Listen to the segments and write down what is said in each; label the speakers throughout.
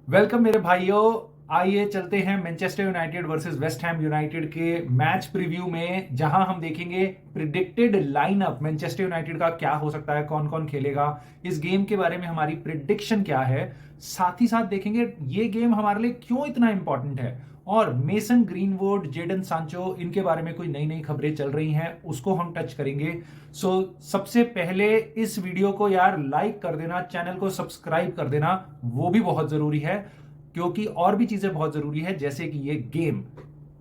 Speaker 1: Welcome मेरे भाइयों। आइए चलते हैं Manchester United versus West Ham United के मैच प्रीव्यू में, जहां हम देखेंगे प्रिडिक्टेड लाइनअप मैनचेस्टर यूनाइटेड का क्या हो सकता है, कौन कौन खेलेगा, इस गेम के बारे में हमारी प्रिडिक्शन क्या है। साथ ही साथ देखेंगे ये गेम हमारे लिए क्यों इतना इंपॉर्टेंट है, और मेसन ग्रीनवुड, जेडन सांचो, इनके बारे में कोई नई नई खबरें चल रही हैं, उसको हम टच करेंगे। सबसे पहले इस वीडियो को यार लाइक कर देना, चैनल को सब्सक्राइब कर देना, वो भी बहुत जरूरी है, क्योंकि और भी चीजें बहुत जरूरी है, जैसे कि ये गेम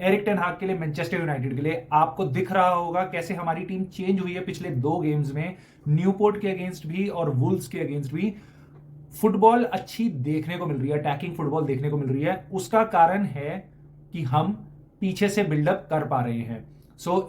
Speaker 1: एरिक टेन हाग के लिए, मैनचेस्टर यूनाइटेड के लिए। आपको दिख रहा होगा कैसे हमारी टीम चेंज हुई है पिछले दो गेम्स में, न्यूपोर्ट के अगेंस्ट भी और वुल्व्स के अगेंस्ट भी। फुटबॉल अच्छी देखने को मिल रही है, अटैकिंग फुटबॉल देखने को मिल रही है। उसका कारण है कि हम पीछे से बिल्डअप कर पा रहे हैं।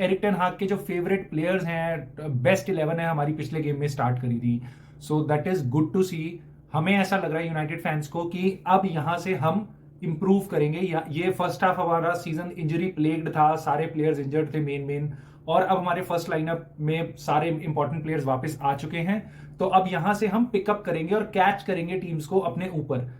Speaker 1: एरिक टेन हाग के जो फेवरेट प्लेयर्स हैं, बेस्ट 11 है हमारी पिछले गेम में स्टार्ट करी थी। दैट इज गुड टू सी। हमें ऐसा लग रहा है यूनाइटेड फैंस को कि अब यहां से हम इंप्रूव करेंगे। ये फर्स्ट हाफ हमारा सीजन इंजरी प्लेग्ड था, सारे प्लेयर्स इंजर्ड थे मेन मेन, और अब हमारे फर्स्ट लाइनअप में सारे इंपॉर्टेंट प्लेयर्स वापस आ चुके हैं। तो अब यहां से हम पिकअप करेंगे और कैच करेंगे टीम्स को अपने ऊपर।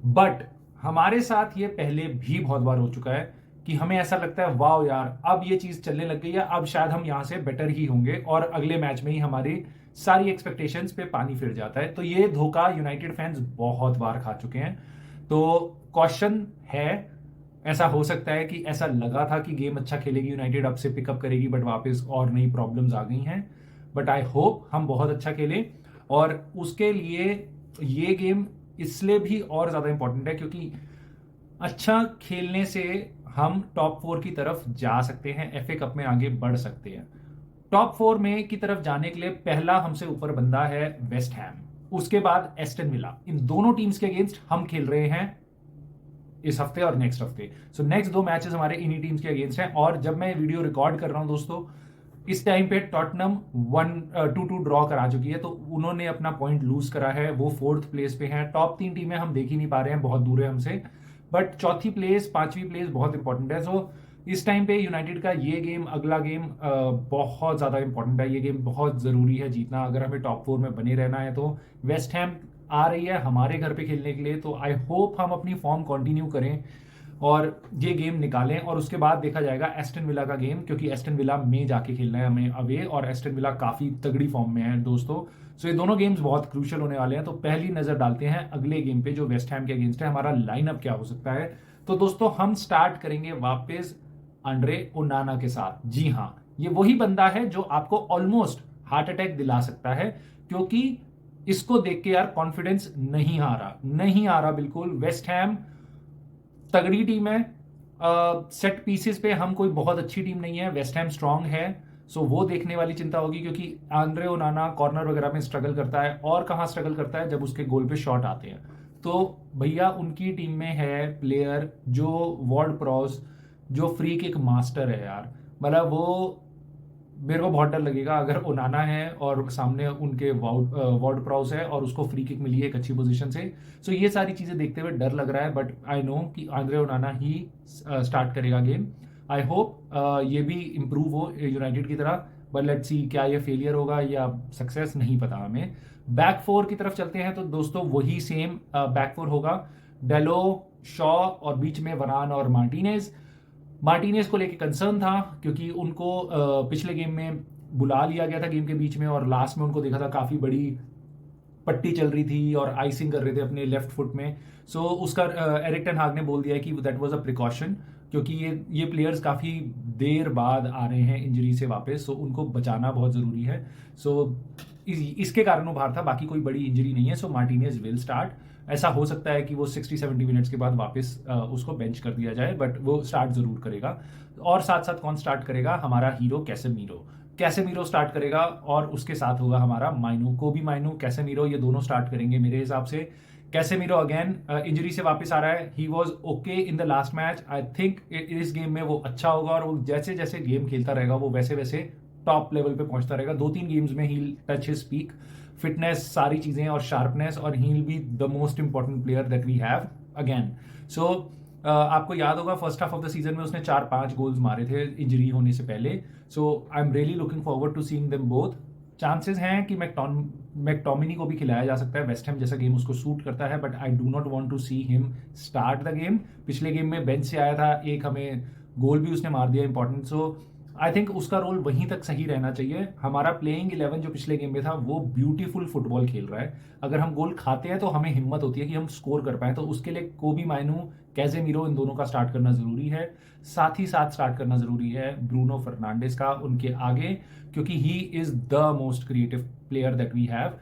Speaker 1: बट हमारे साथ ये पहले भी बहुत बार हो चुका है कि हमें ऐसा लगता है वाह यार अब ये चीज चलने लग गई है, अब शायद हम यहां से बेटर ही होंगे, और अगले मैच में ही हमारी सारी एक्सपेक्टेशंस पे पानी फिर जाता है। तो ये धोखा यूनाइटेड फैंस बहुत बार खा चुके हैं। तो क्वेश्चन है, ऐसा हो सकता है कि ऐसा लगा था कि गेम अच्छा खेलेगी यूनाइटेड, अब से पिकअप करेगी, बट वापस और नई प्रॉब्लम्स आ गई हैं। बट आई होप हम बहुत अच्छा खेलें, और उसके लिए ये गेम इसलिए भी और ज्यादा इंपॉर्टेंट है क्योंकि अच्छा खेलने से हम टॉप 4 की तरफ जा सकते हैं, एफए कप में आगे बढ़ सकते हैं। टॉप 4 में की तरफ जाने के लिए पहला हमसे ऊपर बंदा है वेस्ट हैम, उसके बाद एस्टन विला। इन दोनों टीम्स के अगेंस्ट हम खेल रहे हैं इस हफ्ते और नेक्स्ट हफ्ते। नेक्स्ट दो मैचेस हमारे इन्हीं टीम्स के अगेंस्ट हैं। और जब मैं वीडियो रिकॉर्ड कर रहा हूं दोस्तों, इस टाइम पे टॉटनम 1-2 ड्रॉ करा चुकी है, तो उन्होंने अपना पॉइंट लूज करा है, वो 4th प्लेस पे हैं। टॉप 3 टीमें हम देख ही नहीं पा रहे हैं, बहुत दूर है हमसे, बट चौथी प्लेस, पांचवी प्लेस बहुत इंपॉर्टेंट है। इस टाइम पे यूनाइटेड का ये गेम, अगला गेम बहुत ज्यादा इंपॉर्टेंट है। ये गेम बहुत जरूरी है जीतना, अगर हमें टॉप 4 में बने रहना है। तो वेस्ट हैम आ रही है हमारे घर पे खेलने के लिए, तो आई होप हम अपनी फॉर्म कंटिन्यू करें और ये गेम निकालें, और उसके बाद देखा जाएगा एस्टन विला का गेम, क्योंकि एस्टन विला में जाके खेलना है हमें अवे, और एस्टन विला काफी तगड़ी फॉर्म में है दोस्तों। ये दोनों गेम्स बहुत क्रूशियल होने वाले हैं। तो पहली नजर डालते हैं अगले गेम पे जो वेस्ट हैम के अगेंस्ट है, हमारा लाइनअप क्या हो सकता है। तो दोस्तों हम स्टार्ट करेंगे वापस आंद्रे ओनाना के साथ। जी हाँ, ये वही बंदा है जो आपको ऑलमोस्ट हार्ट अटैक दिला सकता है, क्योंकि इसको देख के यार कॉन्फिडेंस नहीं आ रहा बिल्कुल। वेस्ट हैम तगड़ी टीम है, सेट पीसेस पे हम कोई बहुत अच्छी टीम नहीं है, वेस्ट हैम स्ट्रांग है। वो देखने वाली चिंता होगी, क्योंकि आंद्रे ओनाना कॉर्नर वगैरह में स्ट्रगल करता है, और कहाँ स्ट्रगल करता है जब उसके गोल पे शॉट आते हैं। तो भैया उनकी टीम में है प्लेयर जो वॉर्ड प्रॉस, जो फ्री किक मास्टर है यार। मतलब वो, मेरे को बहुत डर लगेगा अगर ओनाना है और सामने उनके वार्ड प्राउस है और उसको फ्री किक मिली है एक अच्छी पोजीशन से। ये सारी चीजें देखते हुए डर लग रहा है, बट आई नो कि आंद्रे ओनाना ही स्टार्ट करेगा गेम। आई होप ये भी इंप्रूव हो यूनाइटेड की तरह, बट लेट्स सी क्या ये फेलियर होगा या सक्सेस, नहीं पता हमें। बैक फोर की तरफ चलते हैं तो दोस्तों वही सेम बैक फोर होगा, डेलो, शॉ, और बीच में वरान और मार्टिनेज। मार्टिनेज को लेके कंसर्न था, क्योंकि उनको पिछले गेम में बुला लिया गया था गेम के बीच में, और लास्ट में उनको देखा था काफी बड़ी पट्टी चल रही थी और आइसिंग कर रहे थे अपने लेफ्ट फुट में। उसका एरिक टेन हाग ने बोल दिया है कि दैट वाज अ प्रिकॉशन, क्योंकि ये प्लेयर्स काफी देर बाद आ रहे हैं इंजरी से वापस, उनको बचाना बहुत जरूरी है। इसके कारण वो बाहर था, बाकी कोई बड़ी इंजरी नहीं है। Martinez will start. ऐसा हो सकता है कि वो 60-70 मिनट्स के बाद वापस उसको बेंच कर दिया जाए, बट वो स्टार्ट जरूर करेगा। और साथ साथ कौन स्टार्ट करेगा, हमारा हीरो कैसेमीरो स्टार्ट करेगा, और उसके साथ होगा हमारा माइनू, कोबी माइनू, कैसेमीरो, ये दोनों स्टार्ट करेंगे मेरे हिसाब से। कैसेमीरो अगेन इंजरी से वापस आ रहा है, he was okay in the last match. I think इस गेम में वो अच्छा होगा, और वो जैसे जैसे गेम खेलता रहेगा वो वैसे वैसे टॉप लेवल पे पहुंचता रहेगा। 2-3 गेम्स में ही टच हिज पीक फिटनेस, सारी चीजें, और शार्पनेस, और he will be the most important player that we have again. आपको याद होगा first half of the season में उसने 4-5 गोल्स मारे थे इंजरी होने से पहले। I am really looking forward to seeing them both. Chances हैं कि मैकटोमिनी को भी खिलाया जा सकता है, वेस्ट हैम जैसा गेम उसको सूट करता है, but I do not want to see him start the game. पिछले गेम में बेंच से आया था, एक हमें गोल भी उसने मार दिया इंपॉर्टेंट, सो आई थिंक उसका रोल वहीं तक सही रहना चाहिए। हमारा प्लेइंग 11 जो पिछले गेम में था वो ब्यूटीफुल फुटबॉल खेल रहा है। अगर हम गोल खाते हैं तो हमें हिम्मत होती है कि हम स्कोर कर पाए, तो उसके लिए कोबी माइनू, कैजेमीरो, इन दोनों का स्टार्ट करना जरूरी है। साथ ही साथ स्टार्ट करना जरूरी है ब्रूनो फर्नांडिस का उनके आगे, क्योंकि he is the most creative player that we have.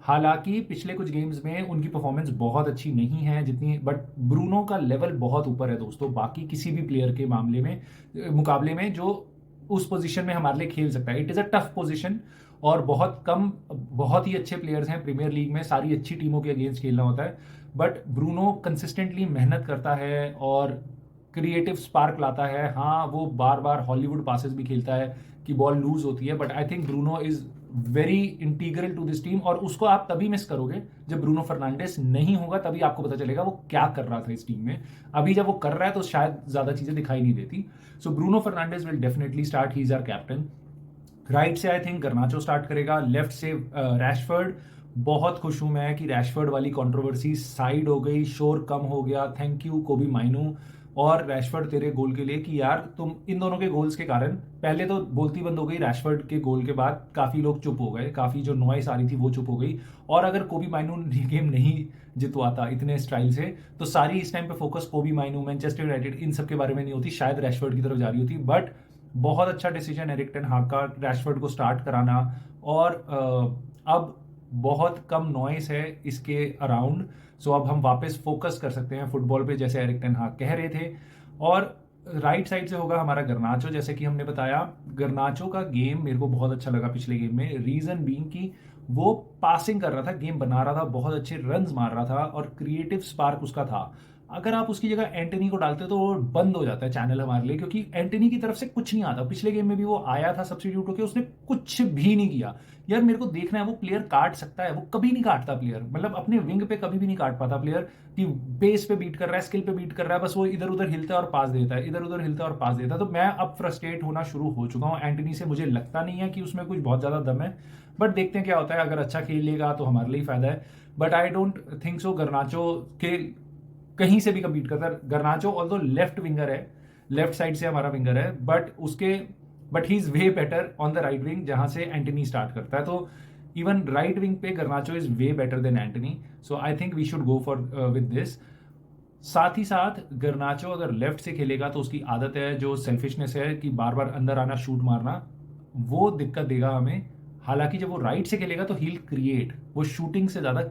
Speaker 1: हालांकि पिछले कुछ गेम्स में उनकी परफॉर्मेंस बहुत अच्छी नहीं है जितनी, बट ब्रूनो का लेवल बहुत ऊपर है दोस्तों बाकी किसी भी प्लेयर के मामले में, मुकाबले में, जो उस पोजीशन में हमारे लिए खेल सकता है। It is a tough position और बहुत ही अच्छे प्लेयर्स हैं प्रीमियर लीग में, सारी अच्छी टीमों के अगेंस्ट खेलना होता है, बट ब्रूनो कंसिस्टेंटली मेहनत करता है और क्रिएटिव स्पार्क लाता है। हाँ, वो बार बार हॉलीवुड पासेस भी खेलता है कि बॉल लूज होती है, but I think Bruno is very integral to this team, और उसको आप तभी मिस करोगे जब ब्रूनो फर्नांडिस नहीं होगा, तभी आपको पता चलेगा वो क्या कर रहा था इस टीम में। अभी जब वो कर रहा है तो शायद ज्यादा चीजें दिखाई नहीं देती। So Bruno Fernandes will definitely start, he is our captain. Right से आई थिंक गर्नाचो स्टार्ट करेगा, लेफ्ट से रैशफर्ड। बहुत खुश हूं मैं कि रैशफर्ड वाली कंट्रोवर्सी साइड हो गई, शोर कम हो गया, थैंक यू कोबी माइनू और रैशफर्ड तेरे गोल के लिए, कि यार तुम इन दोनों के गोल्स के कारण, पहले तो बोलती बंद हो गई रैशफर्ड के गोल के बाद, काफी लोग चुप हो गए, काफी जो नॉइस आ रही थी वो चुप हो गई, और अगर कोबी माइनू गेम नहीं जितवाता इतने स्टाइल से तो सारी इस टाइम पे फोकस कोबी माइनू, मैनचेस्टर यूनाइटेड, इन सब के बारे में नहीं होती, शायद रैशफर्ड की तरफ जा रही होती। बट बहुत अच्छा डिसीजन एरिक टेन हाग का रैशफर्ड को स्टार्ट कराना, और अब बहुत कम नॉइस है इसके अराउंड, सो अब हम वापस फोकस कर सकते हैं फुटबॉल पे जैसे एरिक टेन हाग कह रहे थे। और राइट साइड से होगा हमारा गर्नाचो, जैसे कि हमने बताया गर्नाचो का गेम मेरे को बहुत अच्छा लगा पिछले गेम में, रीजन बीइंग कि वो पासिंग कर रहा था, गेम बना रहा था, बहुत अच्छे रन्स मार रहा था और क्रिएटिव स्पार्क उसका था। अगर आप उसकी जगह एंटनी को डालते हो तो वो बंद हो जाता है चैनल हमारे लिए, क्योंकि एंटनी की तरफ से कुछ नहीं आता। पिछले गेम में भी वो आया था सब्स्टिट्यूट होकर, उसने कुछ भी नहीं किया। यार मेरे को देखना है वो प्लेयर काट सकता है, वो कभी नहीं काटता प्लेयर, मतलब अपने विंग पे कभी भी नहीं काट पाता प्लेयर, कि बेस पे बीट कर रहा है, स्किल पे बीट कर रहा है, बस वो इधर उधर हिलता है और पास देता है, इधर उधर हिलता है और पास देता है। तो मैं अब फ्रस्ट्रेट होना शुरू हो चुका हूँ एंटनी से, मुझे लगता नहीं है कि उसमें कुछ बहुत ज्यादा दम है, बट देखते हैं क्या होता है। अगर अच्छा खेल लेगा तो हमारे लिए फायदा है, but I don't think so गर्नाचो के कहीं से भी कम्पीट करता है। गर्नाचो ऑल्दो लेफ्ट विंगर है, लेफ्ट साइड से हमारा विंगर है, but he is way better on the right wing जहां से एंटनी स्टार्ट करता है। तो इवन राइट विंग पे Garnacho is way better than Antony, so I think we should go for with this. साथ ही साथ गर्नाचो अगर लेफ्ट से खेलेगा तो उसकी आदत है, जो सेल्फिशनेस है कि बार बार अंदर आना, शूट मारना, वो दिक्कत देगा हमें। हालांकि जब वो राइट से खेलेगा तो हील क्रिएट, वो शूटिंग से ज्यादा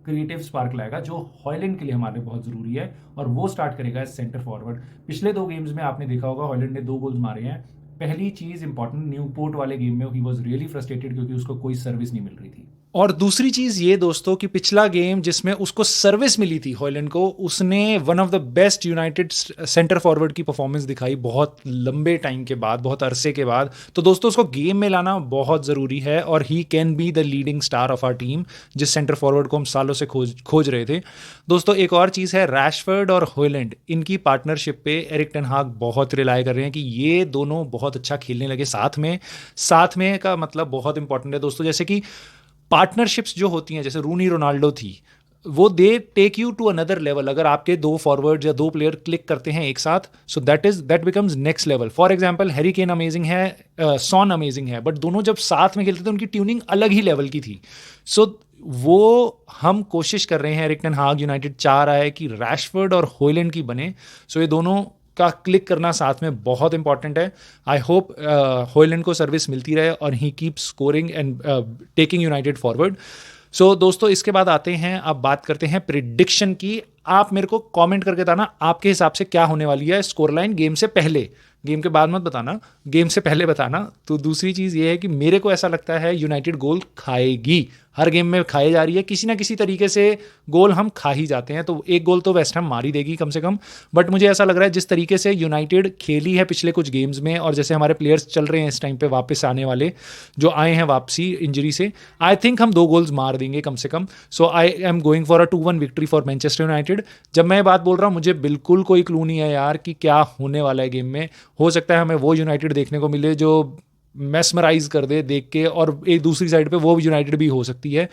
Speaker 1: क्रिएटिव स्पार्क लाएगा, जो हॉयलैंड के लिए हमारे लिए बहुत जरूरी है, और वो स्टार्ट करेगा एज सेंटर फॉरवर्ड। पिछले 2 गेम्स में आपने देखा होगा हॉयलैंड ने 2 गोल्स मारे हैं। पहली चीज इंपॉर्टेंट, न्यूपोर्ट वाले गेम में ही वाज रियली फ्रस्ट्रेटेड क्योंकि उसको कोई सर्विस नहीं मिल रही थी।
Speaker 2: और दूसरी चीज ये दोस्तों कि पिछला गेम जिसमें उसको सर्विस मिली थी हॉयलैंड को, उसने one of the best United centre forward की परफॉर्मेंस दिखाई बहुत लंबे टाइम के बाद, बहुत अरसे के बाद। तो दोस्तों उसको गेम में लाना बहुत ज़रूरी है, और he can be the leading star of our team, जिस सेंटर फॉरवर्ड को हम सालों से खोज रहे थे। दोस्तों एक और चीज़ है, रैशफर्ड और हॉयलैंड, इनकी पार्टनरशिप पे एरिक टेन हाग बहुत रिलाय कर रहे हैं कि ये दोनों बहुत अच्छा खेलने लगे साथ में का मतलब बहुत इंपॉर्टेंट है दोस्तों। जैसे कि पार्टनरशिप्स जो होती हैं, जैसे रूनी रोनाल्डो थी, वो they take you to another level. अगर आपके 2 फॉरवर्ड या 2 प्लेयर क्लिक करते हैं एक साथ, so that becomes next level. For example Harry Kane amazing है, सॉन अमेजिंग है, बट दोनों जब साथ में खेलते थे उनकी ट्यूनिंग अलग ही लेवल की थी। सो वो हम कोशिश कर रहे हैं, एरिक टेन हाग यूनाइटेड चाह रहा है कि रैशफर्ड और हॉयलैंड की बने। सो ये दोनों का क्लिक करना साथ में बहुत इंपॉर्टेंट है। आई होप हॉयलैंड को सर्विस मिलती रहे और he keep scoring and taking United forward. So दोस्तों इसके बाद आते हैं, अब बात करते हैं प्रिडिक्शन की। आप मेरे को कमेंट करके बताना आपके हिसाब से क्या होने वाली है स्कोर लाइन, गेम से पहले, गेम के बाद मत बताना, गेम से पहले बताना। तो दूसरी चीज़ ये है कि मेरे को ऐसा लगता है यूनाइटेड गोल खाएगी, हर गेम में खाई जा रही है, किसी ना किसी तरीके से गोल हम खा ही जाते हैं। तो एक गोल तो वेस्ट हैम मार ही देगी कम से कम, बट मुझे ऐसा लग रहा है जिस तरीके से यूनाइटेड खेली है पिछले कुछ गेम्स में, और जैसे हमारे प्लेयर्स चल रहे हैं इस टाइम पे वापस आने वाले, जो आए हैं वापसी इंजरी से, आई थिंक हम 2 गोल्स मार देंगे कम से कम। So I am going for a 2-1 victory for Manchester United. जब मैं ये बात बोल रहा हूँ मुझे बिल्कुल कोई क्लू नहीं है यार कि क्या होने वाला है गेम में। हो सकता है हमें वो यूनाइटेड देखने को मिले जो मेस्मराइज कर दे देख के, और एक दूसरी साइड पे वो यूनाइटेड भी हो सकती है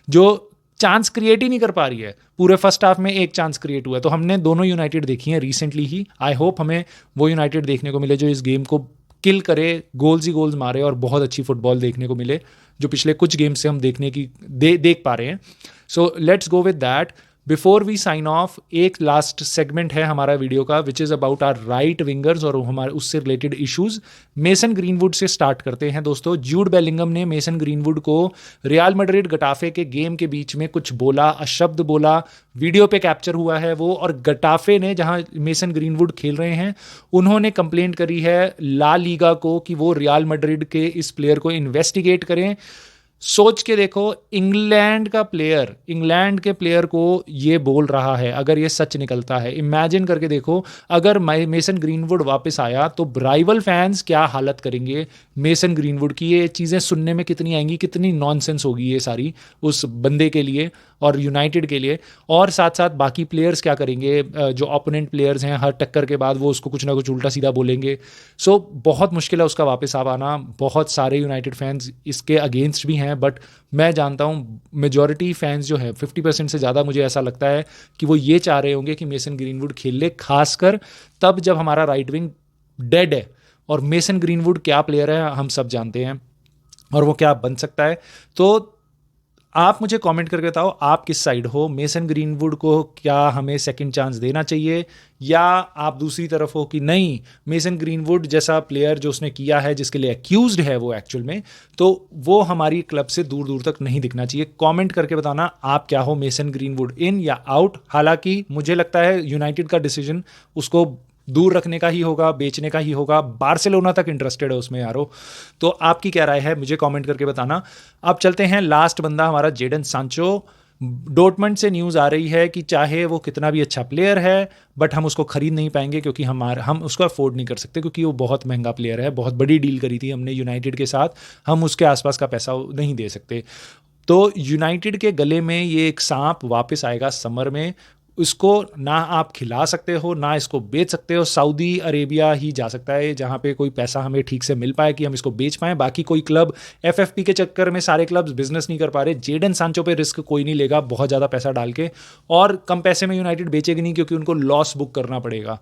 Speaker 2: जो चांस क्रिएट ही नहीं कर पा रही है। पूरे फर्स्ट हाफ में एक चांस क्रिएट हुआ है। तो हमने दोनों यूनाइटेड देखी है रिसेंटली ही। आई होप हमें वो यूनाइटेड देखने को मिले जो इस गेम को किल करे, गोल्स ही गोल्स मारे और बहुत अच्छी फुटबॉल देखने को मिले, जो पिछले कुछ गेम से हम देख पा रहे हैं। So let's go with that. Before we sign off, एक लास्ट सेगमेंट है हमारा वीडियो का which is about our right wingers और हमारे उससे रिलेटेड इश्यूज। मेसन ग्रीनवुड से स्टार्ट करते हैं दोस्तों। जूड बेलिंगम ने मेसन ग्रीनवुड को रियल मैड्रिड गटाफे के गेम के बीच में कुछ बोला, अशब्द बोला, वीडियो पे कैप्चर हुआ है वो। और गटाफे ने, जहां मेसन ग्रीनवुड खेल रहे हैं, उन्होंने कंप्लेंट करी है ला लीगा को कि वो रियल मैड्रिड के इस प्लेयर को इन्वेस्टिगेट करें। सोच के देखो, इंग्लैंड के प्लेयर को ये बोल रहा है, अगर ये सच निकलता है, इमेजिन करके देखो अगर मेसन ग्रीनवुड वापस आया तो राइवल फैंस क्या हालत करेंगे मेसन ग्रीनवुड की। ये चीज़ें सुनने में कितनी आएंगी, कितनी नॉनसेंस होगी ये सारी उस बंदे के लिए और यूनाइटेड के लिए। और साथ साथ बाकी प्लेयर्स क्या करेंगे, जो ओपोनेंट प्लेयर्स हैं, हर टक्कर के बाद वो उसको कुछ ना कुछ उल्टा सीधा बोलेंगे। सो बहुत मुश्किल है उसका वापस आ पाना। बहुत सारे यूनाइटेड फैंस इसके अगेंस्ट भी हैं, बट मैं जानता हूँ मेजॉरिटी फैंस जो है 50% से ज़्यादा, मुझे ऐसा लगता है कि वो ये चाह रहे होंगे कि मेसन ग्रीनवुड खेल ले, खासकर तब जब हमारा राइट विंग डेड है। और मेसन ग्रीनवुड क्या प्लेयर है हम सब जानते हैं और वो क्या बन सकता है। तो आप मुझे कमेंट करके बताओ आप किस साइड हो। मेसन ग्रीनवुड को क्या हमें सेकंड चांस देना चाहिए, या आप दूसरी तरफ हो कि नहीं, मेसन ग्रीनवुड जैसा प्लेयर जो उसने किया है, जिसके लिए एक्यूज्ड है वो एक्चुअल में, तो वो हमारी क्लब से दूर दूर तक नहीं दिखना चाहिए। कमेंट करके बताना आप क्या हो, मेसन ग्रीनवुड इन या आउट। हालांकि मुझे लगता है यूनाइटेड का डिसीजन उसको दूर रखने का ही होगा, बेचने का ही होगा। बार्सिलोना तक इंटरेस्टेड है उसमें यारो। तो आपकी क्या राय है मुझे कमेंट करके बताना। अब चलते हैं लास्ट बंदा हमारा, जेडन सांचो। डॉर्टमंड से न्यूज़ आ रही है कि चाहे वो कितना भी अच्छा प्लेयर है, बट हम उसको खरीद नहीं पाएंगे क्योंकि हम उसको अफोर्ड नहीं कर सकते, क्योंकि वो बहुत महंगा प्लेयर है। बहुत बड़ी डील करी थी हमने यूनाइटेड के साथ, हम उसके आसपास का पैसा नहीं दे सकते। तो यूनाइटेड के गले में ये एक सांप वापस आएगा समर में। इसको ना आप खिला सकते हो, ना इसको बेच सकते हो। सऊदी अरेबिया ही जा सकता है जहाँ पे कोई पैसा हमें ठीक से मिल पाए कि हम इसको बेच पाएँ। बाकी कोई क्लब, एफएफपी के चक्कर में सारे क्लब्स बिजनेस नहीं कर पा रहे। जेडन सांचो पे रिस्क कोई नहीं लेगा बहुत ज़्यादा पैसा डाल के, और कम पैसे में यूनाइटेड बेचेगी नहीं क्योंकि उनको लॉस बुक करना पड़ेगा।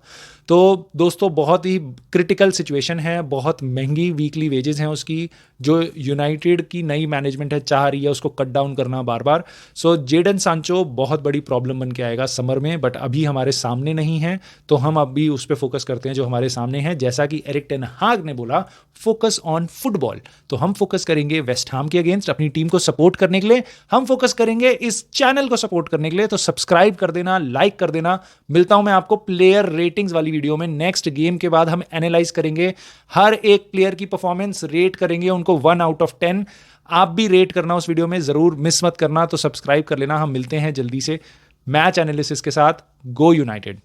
Speaker 2: तो दोस्तों बहुत ही क्रिटिकल सिचुएशन है, बहुत महंगी वीकली वेजेस हैं उसकी, जो यूनाइटेड की नई मैनेजमेंट है चाह रही है उसको कट डाउन करना बार बार। सो जेडन सांचो बहुत बड़ी प्रॉब्लम बन के आएगा समर में, बट अभी हमारे सामने नहीं है, तो हम अभी उस पर फोकस करते हैं जो हमारे सामने है। जैसा कि एरिक टेन हाग ने बोला, फोकस ऑन फुटबॉल। तो हम फोकस करेंगे वेस्ट हैम के अगेंस्ट अपनी टीम को सपोर्ट करने के लिए, हम फोकस करेंगे इस चैनल को सपोर्ट करने के लिए। तो सब्सक्राइब कर देना, लाइक कर देना। मिलता हूं मैं आपको प्लेयर रेटिंग्स वाली वीडियो में। नेक्स्ट गेम के बाद हम एनालाइज करेंगे हर एक प्लेयर की परफॉर्मेंस, रेट करेंगे उनको 1 आउट ऑफ 10। आप भी रेट करना उस वीडियो में, जरूर मिस मत करना। तो सब्सक्राइब कर लेना। हम मिलते हैं जल्दी से मैच एनालिसिस के साथ। गो यूनाइटेड।